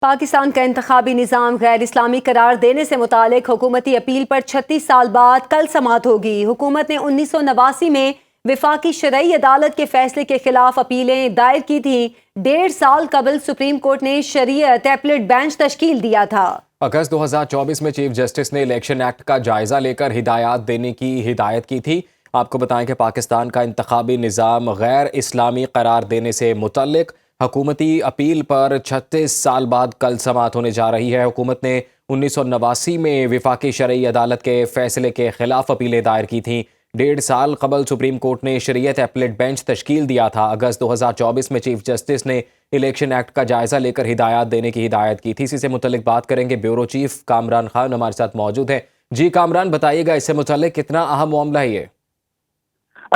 پاکستان کا انتخابی نظام غیر اسلامی قرار دینے سے متعلق حکومتی اپیل پر 36 سال بعد کل سماعت ہوگی۔ حکومت نے 1989 میں وفاقی شرعی عدالت کے فیصلے کے خلاف اپیلیں دائر کی تھیں۔ 1.5 سال قبل سپریم کورٹ نے شریعت ایپلیٹ بینچ تشکیل دیا تھا۔ اگست 2024 میں چیف جسٹس نے الیکشن ایکٹ کا جائزہ لے کر ہدایات دینے کی ہدایت کی تھی۔ آپ کو بتائیں کہ پاکستان کا انتخابی نظام غیر اسلامی قرار دینے سے متعلق حکومتی اپیل پر 36 سال بعد کل سماعت ہونے جا رہی ہے۔ حکومت نے 1989 میں وفاقی شرعی عدالت کے فیصلے کے خلاف اپیلیں دائر کی تھیں۔ 1.5 سال قبل سپریم کورٹ نے شریعت ایپلیٹ بینچ تشکیل دیا تھا۔ اگست 2024 میں چیف جسٹس نے الیکشن ایکٹ کا جائزہ لے کر ہدایات دینے کی ہدایت کی تھی۔ اسی سے متعلق بات کریں گے، بیورو چیف کامران خان ہمارے ساتھ موجود ہیں۔ جی کامران، بتائیے گا اس سے متعلق کتنا اہم معاملہ ہے یہ؟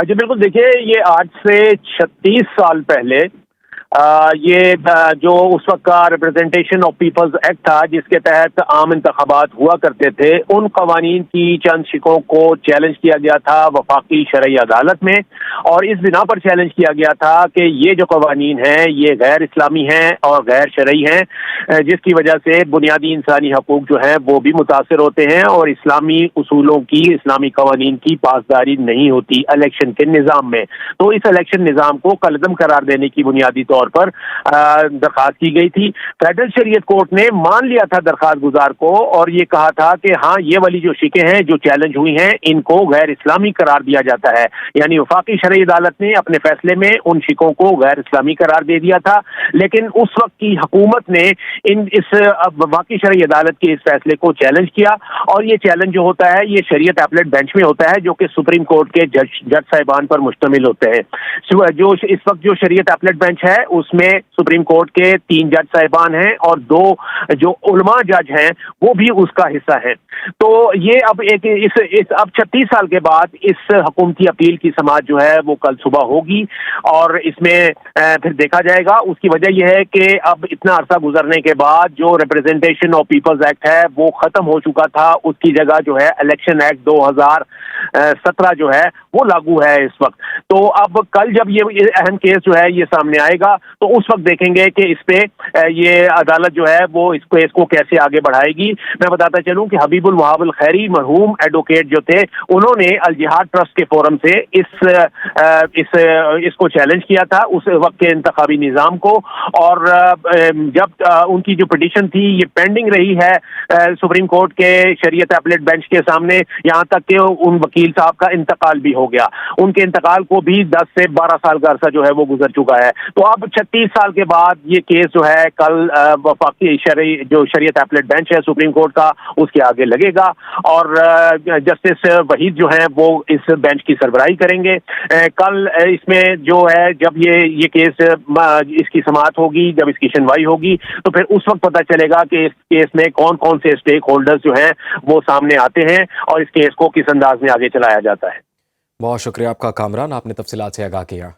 جی بالکل، دیکھیے یہ آج سے 36 سال پہلے یہ جو اس وقت کا ریپرزنٹیشن آف پیپلز ایکٹ تھا، جس کے تحت عام انتخابات ہوا کرتے تھے، ان قوانین کی چند شقوں کو چیلنج کیا گیا تھا وفاقی شرعی عدالت میں، اور اس بنا پر چیلنج کیا گیا تھا کہ یہ جو قوانین ہیں یہ غیر اسلامی ہیں اور غیر شرعی ہیں، جس کی وجہ سے بنیادی انسانی حقوق جو ہیں وہ بھی متاثر ہوتے ہیں اور اسلامی اصولوں کی، اسلامی قوانین کی پاسداری نہیں ہوتی الیکشن کے نظام میں۔ تو اس الیکشن نظام کو کالعدم قرار دینے کی بنیادی طور پر درخواست کی گئی تھی۔ فیڈرل شریعت کورٹ نے مان لیا تھا درخواست گزار کو اور یہ کہا تھا کہ ہاں، یہ والی جو شقیں ہیں جو چیلنج ہوئی ہیں ان کو غیر اسلامی قرار دیا جاتا ہے۔ یعنی وفاقی شرعی عدالت نے اپنے فیصلے میں ان شقوں کو غیر اسلامی قرار دے دیا تھا، لیکن اس وقت کی حکومت نے اس وفاقی شرعی عدالت کے اس فیصلے کو چیلنج کیا، اور یہ چیلنج جو ہوتا ہے یہ شریعت ایپلیٹ بینچ میں ہوتا ہے، جو کہ سپریم کورٹ کے جج صاحبان پر مشتمل ہوتے ہیں۔ جو اس وقت جو شریعت ایپلیٹ بینچ ہے اس میں سپریم کورٹ کے 3 جج صاحبان ہیں اور 2 جو علماء جج ہیں وہ بھی اس کا حصہ ہیں۔ تو یہ اب اب 36 سال کے بعد اس حکومتی اپیل کی سماعت جو ہے وہ کل صبح ہوگی، اور اس میں پھر دیکھا جائے گا۔ اس کی وجہ یہ ہے کہ اب اتنا عرصہ گزرنے کے بعد جو ریپرزنٹیشن آف پیپلز ایکٹ ہے وہ ختم ہو چکا تھا، اس کی جگہ جو ہے الیکشن ایکٹ 2017 جو ہے وہ لاگو ہے اس وقت۔ تو اب کل جب یہ اہم کیس جو ہے یہ سامنے آئے گا تو اس وقت دیکھیں گے کہ اس پہ یہ عدالت جو ہے وہ اس کیس کو کیسے آگے بڑھائے گی۔ میں بتاتا چلوں کہ حبیب الوہاب الخیری مرحوم ایڈوکیٹ جو تھے، انہوں نے الجہاد ٹرسٹ کے فورم سے اس کو چیلنج کیا تھا اس وقت کے انتخابی نظام کو، اور جب ان کی جو پٹیشن تھی یہ پینڈنگ رہی ہے سپریم کورٹ کے شریعت ایپلیٹ بینچ کے سامنے، یہاں تک کہ ان وکیل صاحب کا انتقال بھی ہو گیا۔ ان کے انتقال کو بھی 10 سے 12 سال کا عرصہ جو ہے وہ گزر چکا ہے۔ تو اب 36 سال کے بعد یہ کیس جو ہے کل وفاقی شریعت ایپلیٹ بینچ ہے سپریم کورٹ کا، اس کے آگے لگے گا، اور جسٹس وحید جو ہیں وہ اس بینچ کی سربراہی کریں گے۔ کل اس میں جو ہے جب یہ کیس اس کی سماعت ہوگی، جب اس کی سنوائی ہوگی، تو پھر اس وقت پتہ چلے گا کہ اس کیس میں کون کون سے اسٹیک ہولڈرز جو ہیں وہ سامنے آتے ہیں اور اس کیس کو کس انداز میں آگے چلایا جاتا ہے۔ بہت شکریہ آپ کا کامران، آپ نے تفصیلات سے آگاہ کیا۔